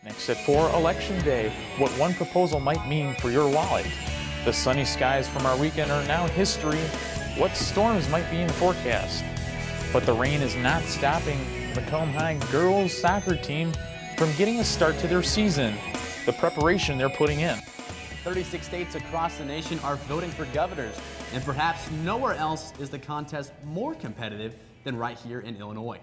Next at 4, Election Day, what one proposal might mean for your wallet. The sunny skies from our weekend are now history. What storms might be in the forecast? But the rain is not stopping Macomb High girls soccer team from getting a start to their season. The preparation they're putting in. 36 states across the nation are voting for governors, and perhaps nowhere else is the contest more competitive than right here in Illinois.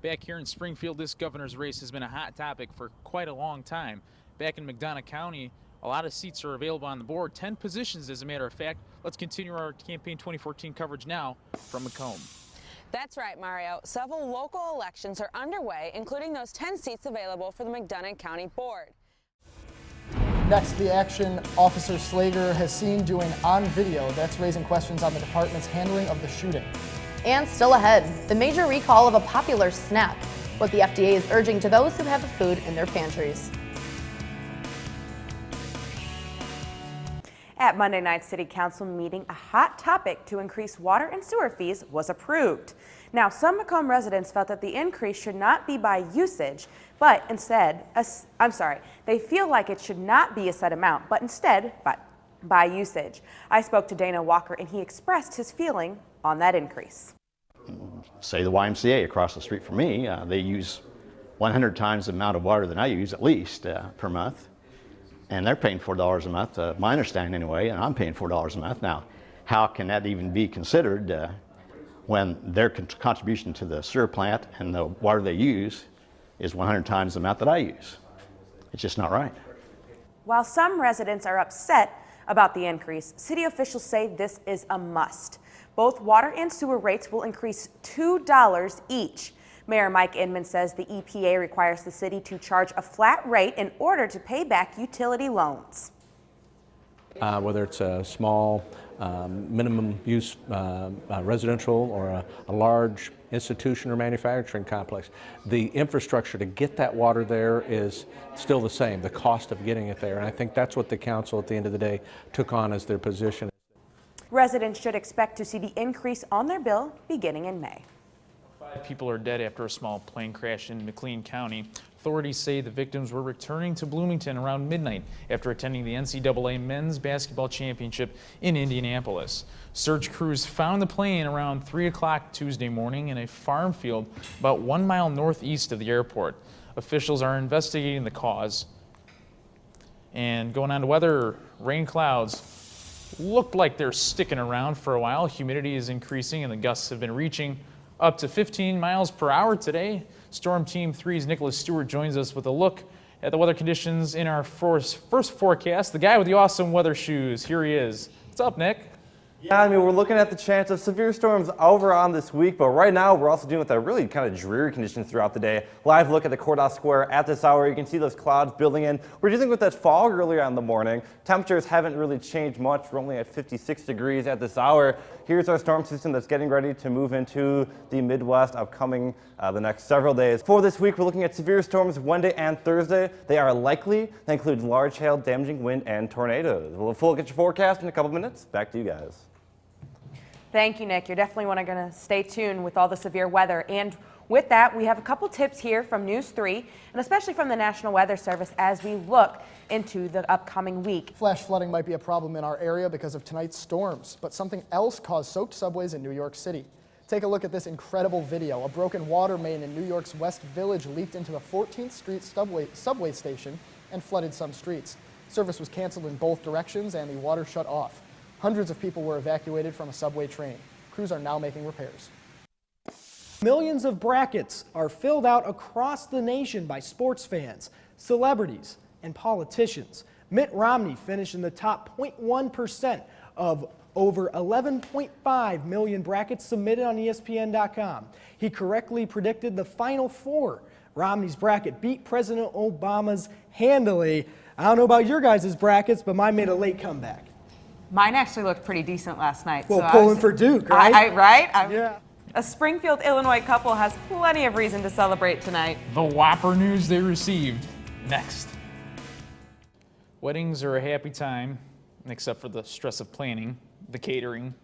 Back here in Springfield, this governor's race has been a hot topic for quite a long time. Back in McDonough County, a lot of seats are available on the board, 10 positions as a matter of fact. Let's continue our Campaign 2014 coverage now from Macomb. That's right, Mario. Several local elections are underway, including those 10 seats available for the McDonough County Board. Next, the action Officer Slager has seen doing on video that's raising questions on the department's handling of the shooting. And still ahead, the major recall of a popular snack, what the FDA is urging to those who have the food in their pantries. At Monday night's City Council meeting, a hot topic to increase water and sewer fees was approved. Now, some Macomb residents felt that the increase should not be by usage, but instead, they feel like it should not be a set amount, but instead by usage. I spoke to Dana Walker, and he expressed his feeling on that increase. Say the YMCA across the street from me, they use 100 times the amount of water than I use, at least, per month. And they're paying $4 a month, my understanding anyway, and I'm paying $4 a month. Now, how can that even be considered when their contribution to the sewer plant and the water they use is 100 times the amount that I use? It's just not right. While some residents are upset about the increase, city officials say this is a must. Both water and sewer rates will increase $2 each. Mayor Mike Inman says the EPA requires the city to charge a flat rate in order to pay back utility loans. Whether it's a small minimum use residential or a large institution or manufacturing complex, the infrastructure to get that water there is still the same, the cost of getting it there. And I think that's what the council at the end of the day took on as their position. Residents should expect to see the increase on their bill beginning in May. 5 people are dead after a small plane crash in McLean County. Authorities say the victims were returning to Bloomington around midnight after attending the NCAA Men's Basketball Championship in Indianapolis. Search crews found the plane around 3 o'clock Tuesday morning in a farm field about 1 mile northeast of the airport. Officials are investigating the cause. And going on to weather, rain clouds look like they're sticking around for a while. Humidity is increasing and the gusts have been reaching up to 15 miles per hour today. Storm Team 3's Nicholas Stewart joins us with a look at the weather conditions in our first forecast. The guy with the awesome weather shoes, here he is. What's up, Nick? Yeah, I mean, we're looking at the chance of severe storms over on this week, but right now we're also dealing with a really kind of dreary conditions throughout the day. Live look at the courthouse square at this hour. You can see those clouds building in. We're dealing with that fog earlier in the morning. Temperatures haven't really changed much. We're only at 56 degrees at this hour. Here's our storm system that's getting ready to move into the Midwest upcoming the next several days. For this week, we're looking at severe storms Wednesday and Thursday. They are likely. That includes large hail, damaging wind, and tornadoes. We'll look at your forecast in a couple minutes. Back to you guys. Thank you, Nick. You're definitely going to stay tuned with all the severe weather. And with that, we have a couple tips here from News 3, and especially from the National Weather Service as we look into the upcoming week. Flash flooding might be a problem in our area because of tonight's storms, but something else caused soaked subways in New York City. Take a look at this incredible video. A broken water main in New York's West Village leaked into the 14th Street subway station and flooded some streets. Service was canceled in both directions and the water shut off. Hundreds of people were evacuated from a subway train. Crews are now making repairs. Millions of brackets are filled out across the nation by sports fans, celebrities, and politicians. Mitt Romney finished in the top 0.1% of over 11.5 million brackets submitted on ESPN.com. He correctly predicted the final 4. Romney's bracket beat President Obama's handily. I don't know about your guys' brackets, but mine made a late comeback. Mine actually looked pretty decent last night. Well, so pulling for Duke, right? Yeah. A Springfield, Illinois couple has plenty of reason to celebrate tonight. The whopper news they received. Next. Weddings are a happy time, except for the stress of planning, the catering,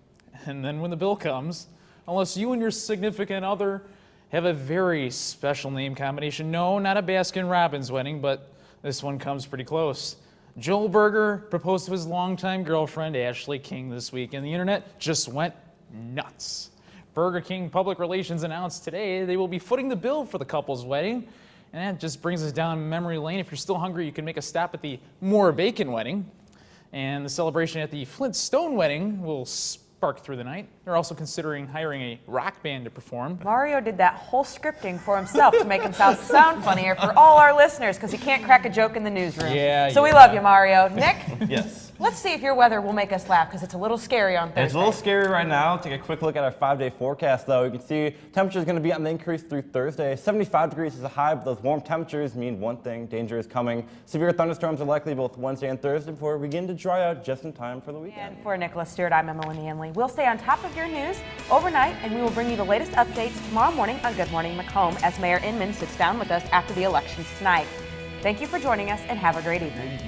and then when the bill comes, unless you and your significant other have a very special name combination. No, not a Baskin-Robbins wedding, but this one comes pretty close. Joel Berger proposed to his longtime girlfriend, Ashley King, this week, and the internet just went nuts. Burger King Public Relations announced today they will be footing the bill for the couple's wedding. And that just brings us down memory lane. If you're still hungry, you can make a stop at the More Bacon wedding. And the celebration at the Flintstone wedding will spark through the night. They're also considering hiring a rock band to perform. Mario did that whole scripting for himself to make himself sound funnier for all our listeners because he can't crack a joke in the newsroom. Yeah, So we yeah. love you, Mario. Nick? Yes. Let's see if your weather will make us laugh because it's a little scary on Thursday. It's a little scary right now. Take a quick look at our 5-day forecast, though. You can see temperature is going to be on the increase through Thursday. 75 degrees is a high, but those warm temperatures mean one thing: danger is coming. Severe thunderstorms are likely both Wednesday and Thursday before we begin to dry out just in time for the weekend. And for Nicholas Stewart, I'm Emily Hanley. We'll stay on top of your news overnight, and we will bring you the latest updates tomorrow morning on Good Morning Macomb as Mayor Inman sits down with us after the elections tonight. Thank you for joining us, and have a great evening.